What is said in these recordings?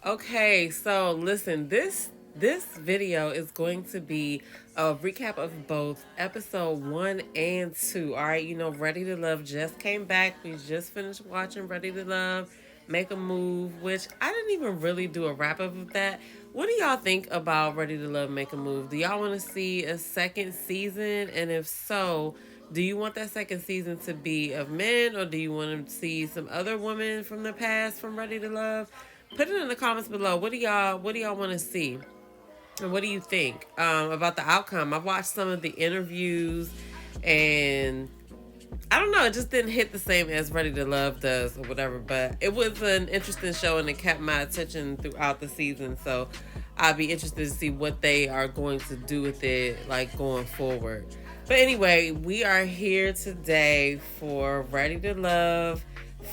Okay, so listen, this video is going to be a recap of both episode 1 and 2. All right, Ready to Love just came back. We just finished watching Ready to Love Make a Move, which I didn't even really do a wrap up of that. What do y'all think about Ready to Love Make a Move? Do y'all want to see a second season? And if so, do you want that second season to be of men, or do you want to see some other women from the past from Ready to Love? Put it in the comments below. What do y'all want to see? And what do you think about the outcome? I've watched some of the interviews, and I don't know, it just didn't hit the same as Ready to Love does or whatever. But it was an interesting show, and it kept my attention throughout the season. So I'll be interested to see what they are going to do with it, like going forward. But anyway, we are here today for Ready to Love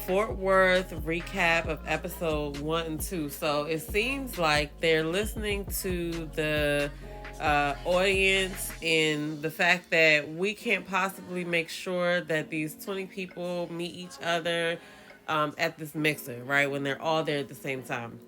Fort Worth recap of episode 1 and 2. So it seems like they're listening to the audience in the fact that we can't possibly make sure that these 20 people meet each other at this mixer, right? When they're all there at the same time.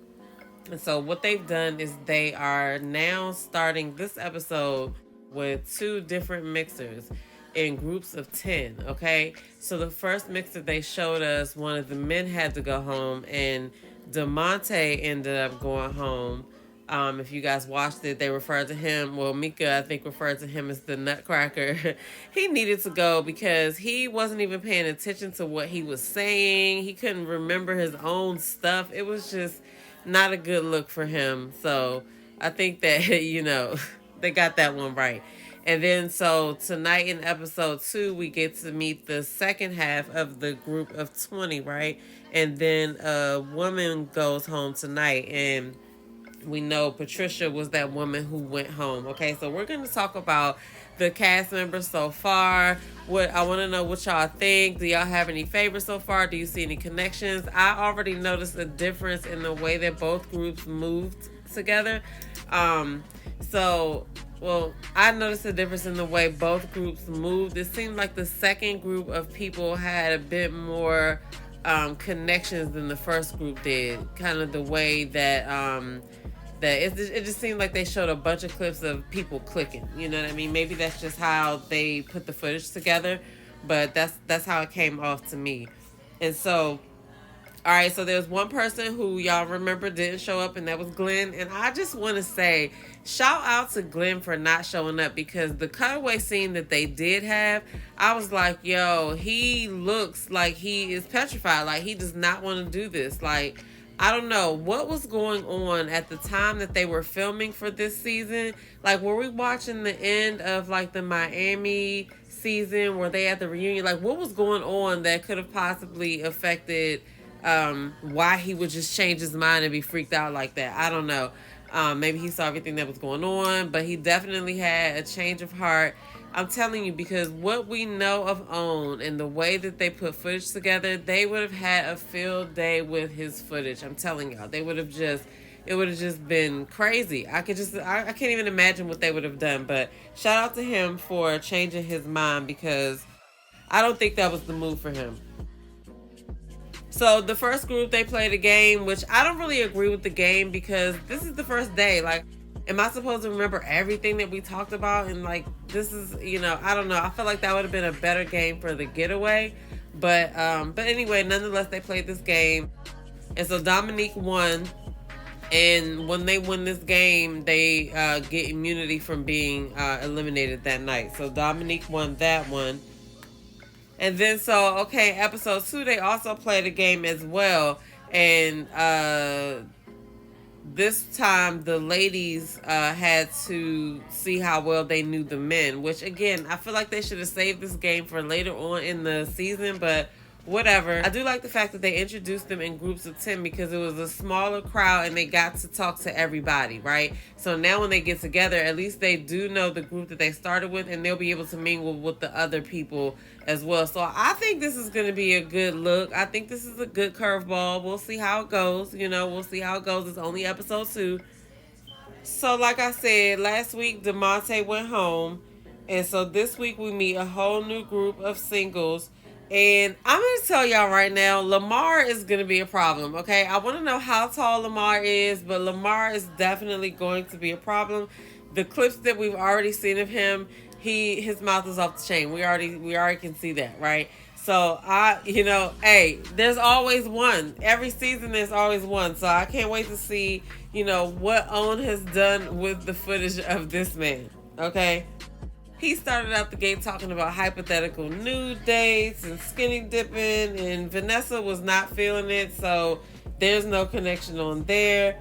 And so what they've done is they are now starting this episode with 2 different mixers in groups of 10, okay? So the first mixer they showed us, one of the men had to go home, and Damonte ended up going home. If you guys watched it, they referred to him, well, Mika, I think, referred to him as the Nutcracker. He needed to go because he wasn't even paying attention to what he was saying. He couldn't remember his own stuff. It was just not a good look for him. So I think that, they got that one right. And then so tonight in episode 2, we get to meet the second half of the group of 20, right? And then a woman goes home tonight, and we know Patricia was that woman who went home. Okay, so we're going to talk about the cast members so far. What I want to know what y'all think. Do y'all have any favorites so far? Do you see any connections? I already noticed a difference in the way that both groups moved together. I noticed a difference in the way both groups moved. It seemed like the second group of people had a bit more connections than the first group did. Kind of the way that it just seemed like they showed a bunch of clips of people clicking. You know what I mean? Maybe that's just how they put the footage together, but that's how it came off to me. And so, all right, so there's one person who y'all remember didn't show up, and that was Glenn. And I just want to say, shout out to Glenn for not showing up, because the cutaway scene that they did have, I was like, yo, he looks like he is petrified. Like, he does not want to do this. Like, I don't know what was going on at the time that they were filming for this season. Like, were we watching the end of like the Miami season where they had the reunion? Like, what was going on that could have possibly affected why he would just change his mind and be freaked out like that? I don't know. Maybe he saw everything that was going on, but he definitely had a change of heart. I'm telling you, because what we know of OWN and the way that they put footage together, they would have had a field day with his footage. I'm telling y'all, it would have just been crazy. I can't even imagine what they would have done. But shout out to him for changing his mind, because I don't think that was the move for him. So the first group, they played a game, which I don't really agree with the game, because this is the first day. Like, am I supposed to remember everything that we talked about? And like, this is, I don't know. I feel like that would have been a better game for the getaway. But anyway, nonetheless, they played this game. And so Dominique won. And when they win this game, they get immunity from being eliminated that night. So Dominique won that one. And then episode 2, they also played a game as well. And this time the ladies had to see how well they knew the men, which again, I feel like they should have saved this game for later on in the season, but whatever. I do like the fact that they introduced them in groups of 10, because it was a smaller crowd and they got to talk to everybody, right? So now when they get together, at least they do know the group that they started with, and they'll be able to mingle with the other people as well. So I think this is going to be a good look. I think this is a good curveball. We'll see how it goes. We'll see how it goes. It's only episode 2. So like I said, last week Damonte went home. And so this week we meet a whole new group of singles. And I'm going to tell y'all right now, Lamar is going to be a problem, okay? I want to know how tall Lamar is, but Lamar is definitely going to be a problem. The clips that we've already seen of him, his mouth is off the chain. We already can see that, right? So hey, there's always one. Every season there's always one. So I can't wait to see, what Owen has done with the footage of this man. Okay? He started out the gate talking about hypothetical nude dates and skinny dipping, and Vanessa was not feeling it, so there's no connection on there.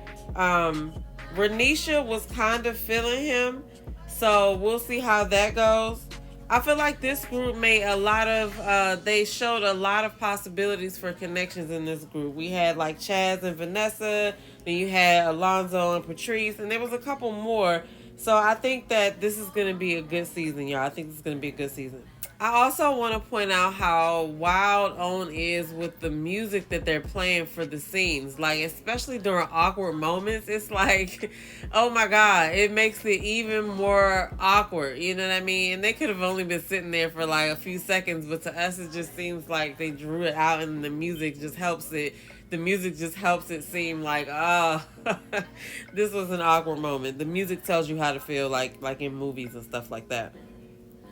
Renisha was kind of feeling him, so we'll see how that goes. I feel like this group made a lot of, they showed a lot of possibilities for connections in this group. We had like Chaz and Vanessa, then you had Alonzo and Patrice, and there was a couple more. So I think that this is going to be a good season, y'all. I think this is going to be a good season. I also want to point out how wild Owen is with the music that they're playing for the scenes. Like, especially during awkward moments, it's like, oh my God, it makes it even more awkward. You know what I mean? And they could have only been sitting there for like a few seconds, but to us, it just seems like they drew it out and the music just helps it. The music just helps it seem like, oh, this was an awkward moment. The music tells you how to feel like in movies and stuff like that.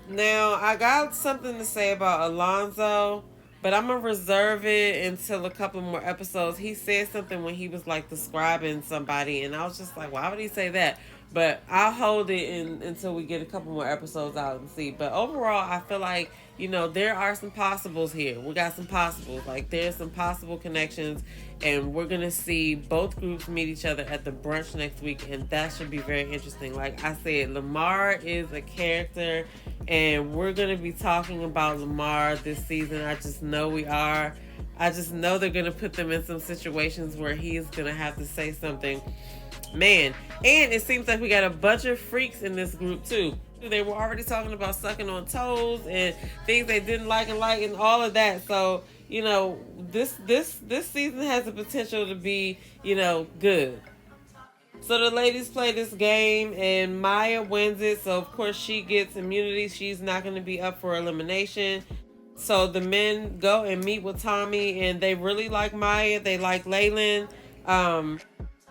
Now, I got something to say about Alonzo, but I'm going to reserve it until a couple more episodes. He said something when he was like describing somebody, and I was just like, why would he say that? But I'll hold it until we get a couple more episodes out and see. But overall, I feel like, there are some possibles here. We got some possibles. Like, there's some possible connections, and we're going to see both groups meet each other at the brunch next week, and that should be very interesting. Like I said, Lamar is a character, and we're going to be talking about Lamar this season. I just know we are. I just know they're going to put them in some situations where he is going to have to say something. Man, and it seems like we got a bunch of freaks in this group too. They were already talking about sucking on toes and things they didn't like and all of that. So, this season has the potential to be, good. So the ladies play this game and Maya wins it. So of course she gets immunity. She's not going to be up for elimination. So the men go and meet with Tommy, and they really like Maya. They like Leyland.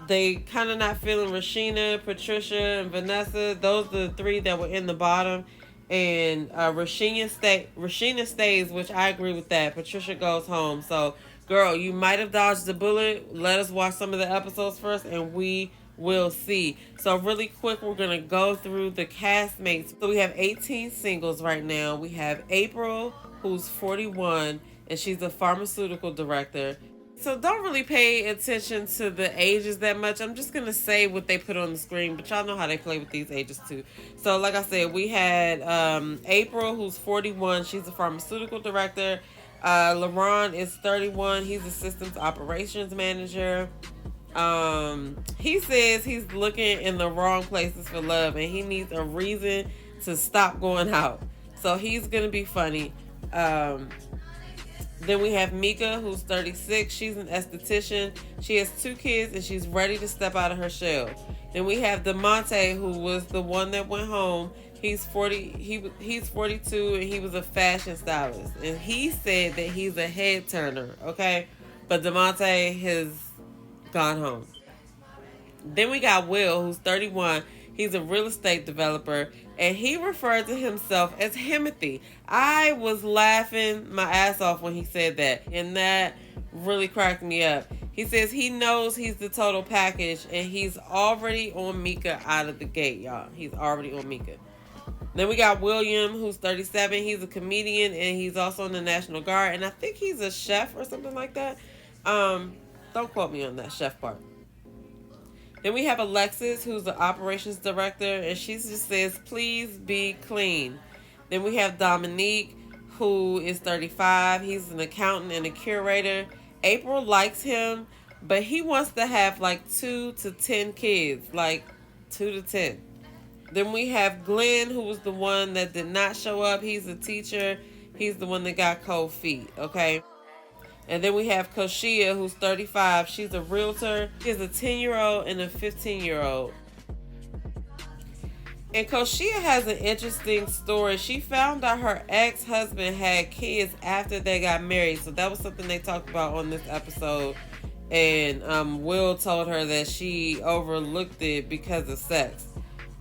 They kind of not feeling Rashina, Patricia, and Vanessa. Those are the three that were in the bottom. And Rashina stays, which I agree with that. Patricia goes home. So, girl, you might have dodged the bullet. Let us watch some of the episodes first, and we will see. So, really quick, we're going to go through the castmates. So, we have 18 singles right now. We have April, who's 41, and she's a pharmaceutical director. So don't really pay attention to the ages that much. I'm just going to say what they put on the screen, but y'all know how they play with these ages too. So like I said, we had April, who's 41. She's a pharmaceutical director. LaRon is 31. He's a systems operations manager. He says he's looking in the wrong places for love, and he needs a reason to stop going out. So he's going to be funny. Then we have Mika, who's 36. She's an esthetician. She has 2 kids, and she's ready to step out of her shell. Then we have Damonte, who was the one that went home. He's 40. He's 42, and he was a fashion stylist. And he said that he's a head turner. Okay, but Damonte has gone home. Then we got Will, who's 31. He's a real estate developer, and he referred to himself as Himothy. I was laughing my ass off when he said that, and that really cracked me up. He says he knows he's the total package, and he's already on Mika out of the gate, y'all. He's already on Mika. Then we got William, who's 37. He's a comedian, and he's also in the National Guard, and I think he's a chef or something like that. Don't quote me on that chef part. Then we have Alexis, who's the operations director, and she just says, please be clean. Then we have Dominique, who is 35. He's an accountant and a curator. April likes him, but he wants to have like 2 to 10 kids, like 2 to 10. Then we have Glenn, who was the one that did not show up. He's a teacher. He's the one that got cold feet, okay? And then we have Koshia, who's 35. She's a realtor. She has a 10-year-old and a 15-year-old. And Koshia has an interesting story. She found out her ex-husband had kids after they got married. So that was something they talked about on this episode. And Will told her that she overlooked it because of sex.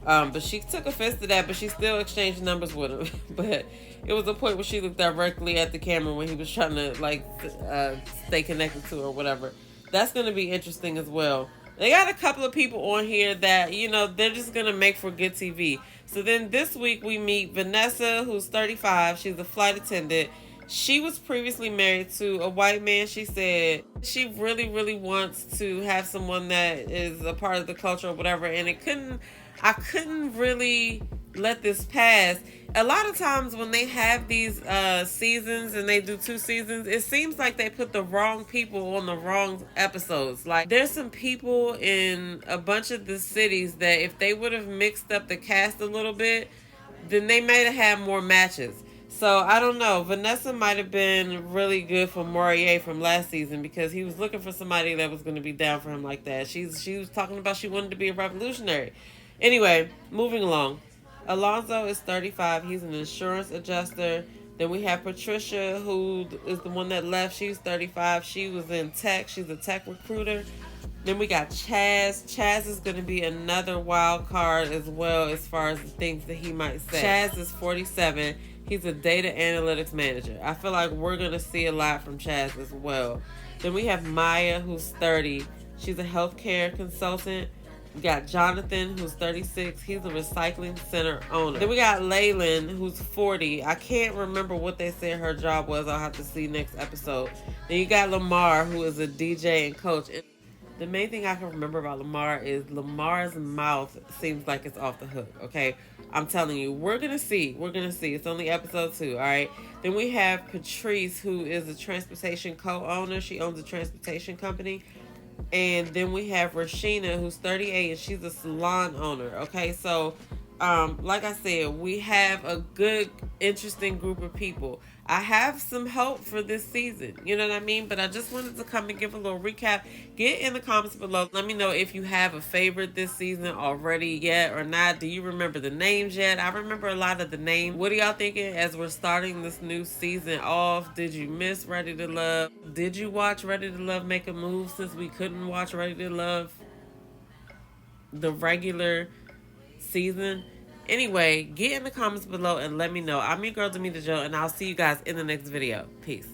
But she took offense to that, but she still exchanged numbers with him. But it was a point where she looked directly at the camera when he was trying to stay connected to her or whatever. That's going to be interesting as well. They got a couple of people on here that, they're just going to make for good TV. So then this week we meet Vanessa, who's 35. She's a flight attendant. She was previously married to a white man. She said she really, really wants to have someone that is a part of the culture or whatever. And I couldn't really let this pass. A lot of times when they have these seasons and they do 2 seasons, it seems like they put the wrong people on the wrong episodes. Like, there's some people in a bunch of the cities that if they would have mixed up the cast a little bit, then they may have had more matches. So I don't know. Vanessa might have been really good for Morier from last season because he was looking for somebody that was going to be down for him like that. She was talking about she wanted to be a revolutionary. Anyway, moving along. Alonzo is 35. He's an insurance adjuster. Then we have Patricia, who is the one that left. She's 35. She was in tech. She's a tech recruiter. Then we got Chaz. Chaz is going to be another wild card as well as far as the things that he might say. Chaz is 47. He's a data analytics manager. I feel like we're going to see a lot from Chaz as well. Then we have Maya, who's 30. She's a healthcare consultant. We got Jonathan, who's 36. He's a recycling center owner. Then we got Leyland, who's 40. I can't remember what they said her job was. I'll have to see next episode. Then you got Lamar, who is a DJ and coach. The main thing I can remember about Lamar is Lamar's mouth seems like it's off the hook, okay? I'm telling you, we're going to see. We're going to see. It's only episode 2, all right? Then we have Patrice, who is a transportation co-owner. She owns a transportation company. And then we have Rashina, who's 38, and she's a salon owner, okay? So, like I said, we have a good, interesting group of people. I have some hope for this season, you know what I mean? But I just wanted to come and give a little recap. Get in the comments below. Let me know if you have a favorite this season already yet or not. Do you remember the names yet? I remember a lot of the names. What are y'all thinking as we're starting this new season off? Did you miss Ready to Love? Did you watch Ready to Love make a move since we couldn't watch Ready to Love the regular season? Anyway, get in the comments below and let me know. I'm your girl, Demetra Joe, and I'll see you guys in the next video. Peace.